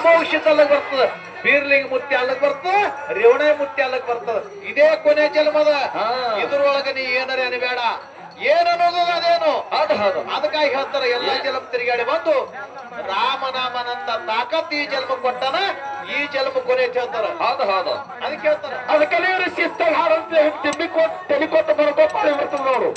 ಅಮೋಷಿತ ಅಲ್ಲಕ್ ಬರ್ತದ, ಬೀರ್ಲಿಂಗ ಮುತ್ತಿ ಅಲ್ಲಕ್ ಬರ್ತದ, ರೇವಣ ಮುತ್ತಿ ಅಲ್ಲಕ್ ಬರ್ತದ. ಇದೇ ಕೊನೆ ಜನ್ಮದ. ಇದ್ರೊಳಗ ನೀ ಏನರೇ ಅನ್ಬೇಡ, ಏನನ್ನೋದು ಅದೇನು. ಅದಕ್ಕಾಗಿ ಹೇಳ್ತಾರ ಎಲ್ಲಾ ಜನ್ಮ ತಿರುಗಾಡಿ ಬಂದು ರಾಮನಾಮನಂತ ತಾಕತ್ ಈ ಜನ್ಮ ಕೊಟ್ಟನ, ಈ ಜನ್ಮ ಕೊನೆ ಹೇಳ್ತಾರ. ಅದಕ್ಕೆ ಹೇಳ್ತಾರ, ಅದಕ್ಕೆ ನೀವು ಶಿಸ್ತ ಹಾಡಂತ ತಲೆ ಕೊಟ್ಟು ಬರ್ಕೋಪ ಬರ್ತದ ನೋಡು.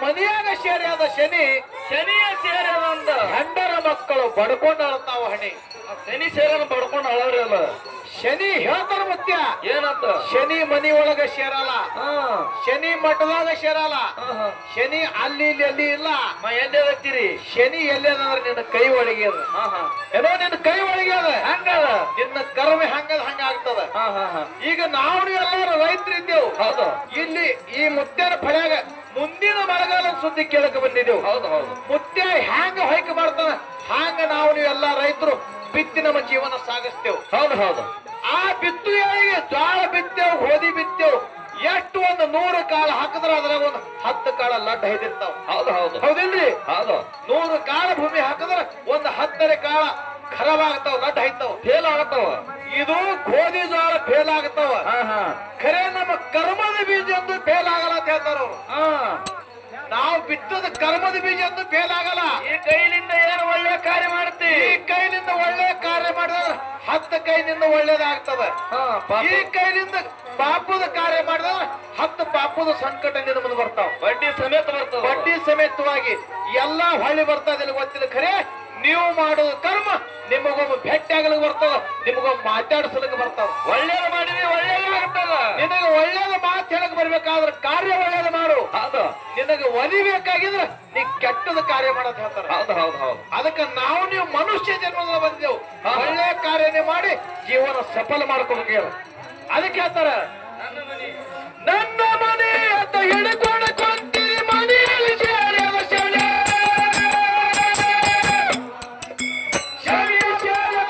ಮನೆಯಾಗ ಸೇರಿಯಾದ ಶನಿ, ಶನಿಯ ಸೇರಿಯಾದ ಹೆಂಡರ ಮಕ್ಕಳು ಬಡ್ಕೊಂಡು ಅಳ್ತಾವ. ಹಣಿ ಶನಿ ಸೇರನ ಬಡ್ಕೊಂಡು ಅಳವ್ರಲ್ಲ. ಶನಿ ಹೇಳ್ತಾರ ಮುತ್ಯ ಏನಂತ, ಶನಿ ಮನಿ ಒಳಗ ಸೇರಲ್ಲ, ಶನಿ ಮಠದಾಗ ಸೇರಲ್ಲ, ಶನಿ ಅಲ್ಲಿ ಇಲ್ಲಿ ಅಲ್ಲಿ ಇಲ್ಲ. ಎಲ್ಲಿ ಹತ್ತೀರಿ? ಶನಿ ಎಲ್ಲಿ ಅದಂದ್ರೆ ನಿನ್ನ ಕೈ ಒಳಗೆ ಅದ. ಏನೋ ನಿನ್ನ ಕೈ ಒಳಗೆ ಅದ. ಹಂಗದ ನಿನ್ನ ಕರ್ಮ ಹಂಗದ ಹಂಗ ಆಗ್ತದ. ಈಗ ನಾವು ಎಲ್ಲಾರು ರೈತರಿದ್ದೇವು. ಹೌದು, ಇಲ್ಲಿ ಈ ಮುತ್ಯನ ಫಳ್ಯಾಗ ಮುಂದಿನ ಮಳೆಗಾಲದ ಸುದ್ದಿ ಕೇಳಕ್ಕೆ ಬಂದಿದ್ದೇವು. ಹೌದು, ಮುತ್ಯ ಹ್ಯಾಂಗ ಹೊಯ್ಕೆ ಮಾಡ್ತಾನ ಹಾಂಗ ನಾವು ನೀವೆಲ್ಲಾ ರೈತರು ಬಿತ್ತಿ ನಮ್ಮ ಜೀವನ ಸಾಗಿಸ್ತೇವೆ. ಹೌದು, ಆ ಬಿತ್ತು ಏಳಿಗೆ ಜೋಳ ಬಿತ್ತೇವು, ಗೋಧಿ ಬಿತ್ತೇವು. ಎಷ್ಟು ಒಂದು 100 ಕಾಳು ಹಾಕಿದ್ರ ಅದ್ರಾಗ ಒಂದು 10 ಕಾಳ ಲಡ್ಡ ಹೈದಿರ್ತಾವ. ಹೌದಿಲ್ರಿ? 100 ಕಾಳ ಭೂಮಿ ಹಾಕಿದ್ರ ಒಂದು 10 ಕಾಳ ಖರಾಬ್ ಆಗ್ತಾವ, ಲಡ್ಡ ಹೈತಾವ, ಫೇಲ್ ಆಗತಾವ. ಇದು ಗೋಧಿ ಜೋಳ ಫೇಲ್ ಆಗತಾವ. ಖರೆ ನಮ್ಮ ಕರ್ಮದ ಬೀಜ ಎಂದು ಫೇಲ್ ಆಗಲ್ಲ ಅಂತ ಹೇಳ್ತಾರ ಅವ್ರು. ನಾವು ಬಿತ್ತದ ಕರ್ಮದ ಬೀಜ ಎಂದು ಫೇಲ್ ಆಗಲ್ಲ. ಈ ಕೈಲಿಂದ ಏನು ಒಳ್ಳೆ ಕಾರ್ಯ ಮಾಡ್ತೀವಿ, ಈ ಕೈಲಿಂದ ಒಳ್ಳೆ ಕಾರ್ಯ ಮಾಡಿದ್ರೆ 10 ಕೈನಿಂದ ಒಳ್ಳೇದಾಗ್ತದ. ಈ ಕೈಲಿಂದ ಪಾಪದ ಕಾರ್ಯ ಮಾಡಿದ್ರೆ 10 ಪಾಪದ ಸಂಕಟ ನಿನ್ನ ಮುಂದೆ ಬರ್ತಾವ. ಬಡ್ಡಿ ಸಮೇತ ಬರ್ತದ. ಬಡ್ಡಿ ಸಮೇತವಾಗಿ ಎಲ್ಲಾ ಹೊಳ್ಳಿ ಬರ್ತದ. ಗೊತ್ತಿಲ್ಲ, ಖರೆ ನೀವು ಮಾಡೋದು ಕರ್ಮ ನಿಮಗೊಮ್ಮೆ ಭೇಟಿ ಆಗಲಿಕ್ಕೆ ಬರ್ತದ, ನಿಮಗೊಮ್ಮೆ ಮಾತಾಡಿಸಲಿಕ್ಕೆ ಬರ್ತಾವ. ಒಳ್ಳೇದು ಮಾಡಿದ್ರೆ ಒಳ್ಳೇದಾಗ್ತದ. ನಿನಗೆ ಒಳ್ಳೇದು ಮಾತು ಹೇಳಕ್ ಬರ್ಬೇಕಾದ್ರೆ ಕಾರ್ಯ ಒಳ್ಳೇದು ಮಾಡು. ಹೌದು, ನಿನಗೆ ಒಲಿಬೇಕಾಗಿದ್ರೆ ನೀ ಕೆಟ್ಟದ ಕಾರ್ಯ ಮಾಡೋದು ಹೇಳ್ತಾರ. ಹೌದು, ಅದಕ್ಕೆ ನಾವು ನೀವು ಮನುಷ್ಯ ಜನ್ಮದಲ್ಲಿ ಬಂದೆವು, ಒಳ್ಳೆ ಕಾರ್ಯನೇ ಮಾಡಿ ಜೀವನ ಸಫಲ ಮಾಡ್ಕೊಬೇಕು. ಅದಕ್ಕೆ ಹೇಳ್ತಾರ, ನನ್ನ ಮನೆ ಅಂತ ಹಿಡ್ಕೊಂಡು ಕೊಂತೀರಿ ಮನೆಯಲ್ಲಿ ಸೇರಿದ ಶನಿ. ಶನಿ ಸೇರಿದ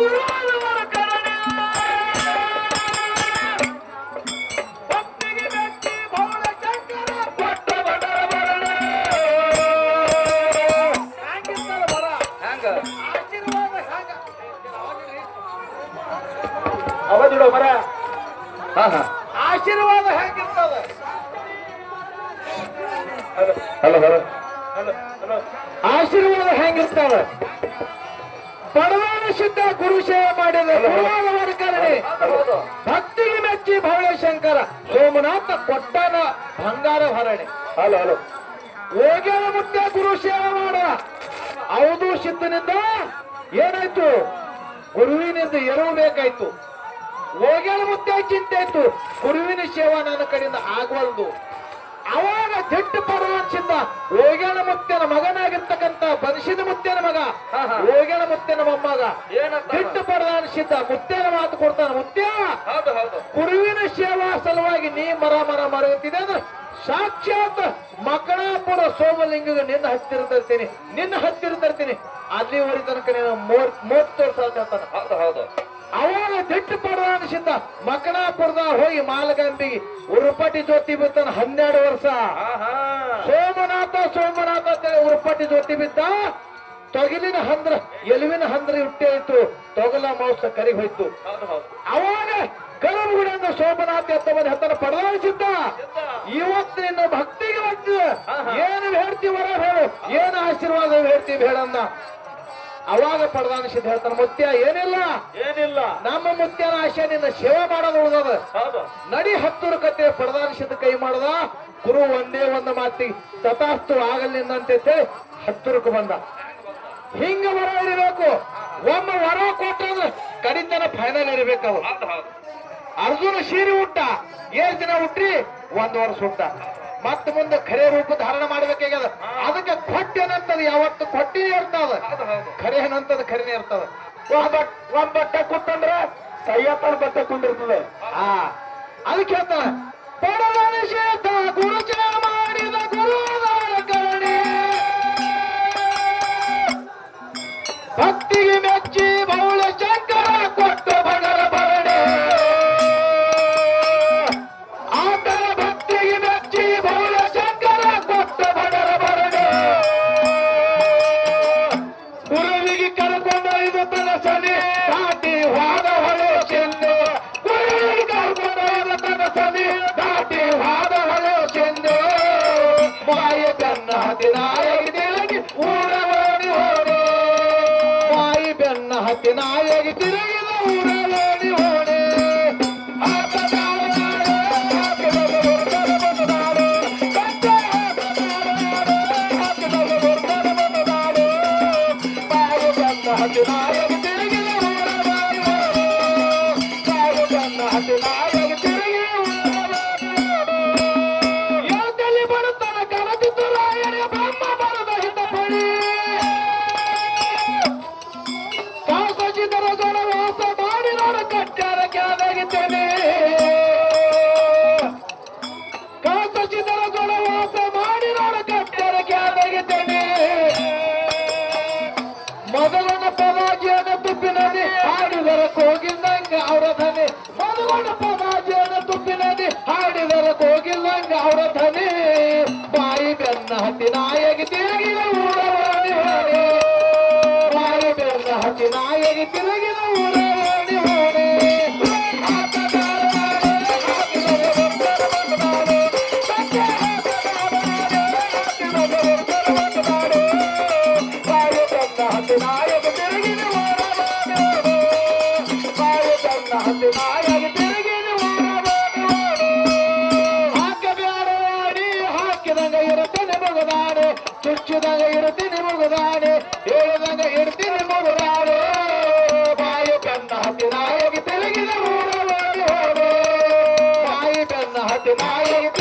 ಗುರುವಾದವರ ಕರಣೆ ಭಕ್ತಿಗೆ ಮೆಚ್ಚಿ ಭವನ ಶಂಕರ ಕೊಟ್ಟ ಬಡರ ಬರಣೆ ಹ್ಯಾಂಗಿರ್ತಾರ ಬರ ಹ್ಯಾಂಗ ಆಶೀರ್ವಾದ ಹ್ಯಾಂಗ ಅವಧಿಡೋ ಬರ ಆಶೀರ್ವಾದ ಹೇಗಿರ್ತದ ಆಶೀರ್ವಾದ ಹೆಂಗಿರ್ತಾವ ಪರಮಾನ ಶುದ್ಧ ಗುರು ಸೇವೆ ಮಾಡಿದ ಗುರುವಾದವರ ಕರಣೆ ಭಕ್ತಿಗೆ ಮೆಚ್ಚಿ ಭವಳಶಂಕರ ಸೋಮನಾಥ ಕೊಟ್ಟನ ಬಂಗಾರ ಭರಣೆ ಹೋಗ್ಯಾನ ಮುತ್ತೆ ಗುರು ಸೇವೆ ಮಾಡ ಹೌದು ಸಿದ್ಧನಿಂದ ಏನಾಯ್ತು ಗುರುವಿನಿಂದ ಎರವು ಬೇಕಾಯ್ತು ಹೋಗ್ಯಾನ ಮುತ್ತೆ ಚಿಂತೆ ಆಯ್ತು ಗುರುವಿನ ಸೇವಾ ನನ್ನ ಕಡೆಯಿಂದ ಆಗವಲ್ದು ಅವಾಗ ದಿಟ್ಟು ಪರವಾನ್ಸಿದ್ದ ಹೋಗ್ಯಾನ ಮುತ್ತನ ಮಗನಾಗಿರ್ತಕ್ಕಂತ ಬನಸಿದ ಮುತ್ತನ ಮಗ ಹೋಗ್ಯಾನ ಮುತ್ತನ ಮೊಮ್ಮಗ ದಿಟ್ಟು ಪರವಾನ್ಸಿದ್ದ ಮುತ್ತೇನ ಮಾತು ಕೊಡ್ತಾನ ಮುತ್ಯ ಗುರುವಿನ ಸೇವಾ ಸಲುವಾಗಿ ನೀ ಮರಗುತ್ತಿದೆ ಅಂದ್ರೆ ಸಾಕ್ಷಾತ್ ಮಕ್ಕಳಾಪುರ ಸೋಮಲಿಂಗ ನಿನ್ನ ಹತ್ತಿರ ತರ್ತೀನಿ ಅಲ್ಲಿವರೆಗೆ ತನಕ ನೀನು 30 ವರ್ಷ ಹೇಳ್ತಾನ ಅವಾಗ ದಿಟ್ಟು ಪಡ ಅನಿಸಿದ್ದ ಮಕ್ಕಳಾಪುರದ ಹೋಗಿ ಮಾಲಗಂಬಿಗೆ ಉರುಪಟ್ಟಿ ಜೋತಿ ಬಿತ್ತಾನ 12 ವರ್ಷ ಸೋಮನಾಥ ಉರುಪಟ್ಟಿ ಜೋತಿ ಬಿದ್ದ ತೊಗಲಿನ ಹಂದ್ರ ಎಲುವಿನ ಹಂದ್ರ ಇಟ್ಟೆ ಇತ್ತು ತೊಗಲ ಮಾಂಸ ಕರಿ ಹೋಯ್ತು ಅವಾಗ ಗರ್ಭಗುಡಿಯಿಂದ ಸೋಮನಾಥ ಎತ್ತವನ ಹತ್ತನ ಪಡೆದಾಯಿಸಿದ್ದ ಇವತ್ತು ನಿನ್ನ ಭಕ್ತಿಗೆ ಬಂತು ಏನು ಹೇಳ್ತೀವರ ಹೇಳು ಏನು ಆಶೀರ್ವಾದ ಹೇಳ್ತೀವಿ ಹೇಳನ್ನ ಅವಾಗ ಪಡೆದಾನಿಸಿದ ಹೇಳ್ತಾನ ಮುತ್ಯ ಏನಿಲ್ಲ ನಮ್ಮ ಮುತ್ಯನ ಆಶೆ ನಿನ್ನ ಸೇವೆ ಮಾಡೋದು ಉಳಿದದ ನಡಿ 10 ಕತೆ ಪಡೆದಾನಿಸಿದ ಕೈ ಮಾಡದ ಗುರು ಒಂದೇ ಒಂದು ಮಾತಿಗೆ ತಥಾಸ್ತು ಆಗಲಿಂದಂತೆ 10 ಬಂದ ಹಿಂಗ ವರ ಇರಬೇಕು ಒಮ್ಮೆ ವರ ಕೊಟ್ಟಂದ್ರೆ ಕಡಿತನ ಫೈನಲ್ ಇರಬೇಕು ಅರ್ಜುನ ಶೀರಿ ಹುಟ್ಟ 7 ದಿನ ಹುಟ್ಟಿ 1 ವರ್ಷ ಹುಟ್ಟ ಮತ್ತ ಮುಂದೆ ಖರೆ ರೂಪ ಧಾರಣ ಮಾಡ್ಬೇಕಾಗ್ಯದ ಅದಕ್ಕೆ ಕೊಟ್ಟೆನಂತದ ಯಾವತ್ತು ಕೊಟ್ಟಿನೇ ಇರ್ತದ ಖರೇನಂತದ ಖರೇನೇ ಇರ್ತದ ಒಂದ್ ಬಟ್ಟೆ ಕುತ್ತಂದ್ರ ಕೈಯಪ್ಪನ ಬಟ್ಟೆ ಕುಂದಿರ್ತದೆ ಅದಕ್ಕೆ ಹೇಳ್ತಾನ ಪರಮನಿಷೇಧ ಗುರುಚ ಮಾಡಿದ ಗುರುವಾದವರ ಕರಣೆ ಭಕ್ತಿಗೆ ಮೆಚ್ಚಿ ಬೌಳ ಶಂಕರ ಕೊಟ್ಟ ಬಡರ ಭರಣೆ ಆತನ ಭಕ್ತಿಗೆ ಮೆಚ್ಚಿ ಬೌಳ ಶಂಕರ ಕೊಟ್ಟ ಬಡರ ಭರಣೆ ಗುರುವಿಗೆ ಕರ್ಕೊಂಡೊಯ್ದು ತನ್ನ ಸನಿ ದಾಟಿ ವಾದ ಹೊಳೆ ಚೆಂದು ಗುರುವಿಗೆ ಕರ್ಕೊಂಡೊಯ್ದು ತನ್ನ ಸನಿ ದಾಟಿ ವಾದ ಹೊಳೆ ಚೆಂದು ಮಾಯ ಬೆನ್ನ ಹದಿನಾಯಗಿ ತಿರುಗಿ ಊರವೋಡಿ ಹೋಡೆ ಮಾಯಿ ಬೆನ್ನ ಹದಿನಾಯಗಿ ತಿರುಗಿದ ಊರವೋಡಿ ಹೋಡೆ ಹದಿನಾಯಗಿ ತಿರುಗಿದ ಊರವೋಡಿ ಮಾಯಿ ಬೆನ್ನ ಹದಿನಾಯಗಿ ತಿರುಗಿ ಯೋಗದಲ್ಲಿ ಬರುತ್ತಾನ ಕನಸಿದ್ದು ರಾಯನೇ ಬ್ರಹ್ಮ ಬರದ ಹಿತಪಡಿ ಕಾಸಜಿದರ ಜನ ವಾಸ ಮಾಡಿ ನೋಡ ಕಟ್ಟಾರ ಕ್ಯಾದಾಗಿದ್ದೇನೆ ಕಾಸಜಿದರ ಜನ ವಾಸ ಮಾಡಿ ನೋಡ ಕಟ್ಟಾರ ಕ್ಯಾದಾಗಿದ್ದೇನೆ ಮೊದಲನ ಪದಾಜಿಯನ ತುಪ್ಪಿನಲ್ಲಿ ಹಾಡಿದರ ಕೋಗಿಲ್ದಂಗ ಅವರ ಧನೆ ಮೊದಲನ ಪದಾಜಿಯನ ತುಪ್ಪಿನಲ್ಲಿ ಹಾಡಿದರ ಕೋಗಿಲ್ದಂಗ ಅವರ ಧನೆ ಬಾಯಿ ಬೆನ್ನ ಹತ್ತಿನಾಯಗಿ ತಿರುಗಿದ ಊರವಾಡಿ ಹೋಡೆ ಬಾಯಿ ಬೆನ್ನ ಹತ್ತಿನಾಯಗಿ ತಿರುಗಿದ ಊರವಾಡಿ ಹೋಡೆ ಹತ್ತಿನಾಯಗಿ ತಿರುಗಿದ ಹತ್ತಿನಾಯಗಿ ತಿರುಗಿದ ಹಾಕಬ್ಯಾಡವಾಡಿ ಹಾಕಿದಂಗ ಇರುತ್ತೇನೆ ಮುಗದಾಡೆ ಚುಚ್ಚಿದಂಗ ಇರುತ್ತೀನಿ ಮುಗದಾಡೆ ಹೇಳಿದಂಗ ಇಡ್ತೀನಿ ಮುಗದಾಡೆ ಬಾಯಿ ಬೆನ್ನ ಹತ್ತಿನಾಯಗಿ ತಿರುಗಿದ ಊರವಾಡಿ ಹೋಡೆ ಬಾಯಿ ಬೆನ್ನ ಹತ್ತಿನಾಯಗಿ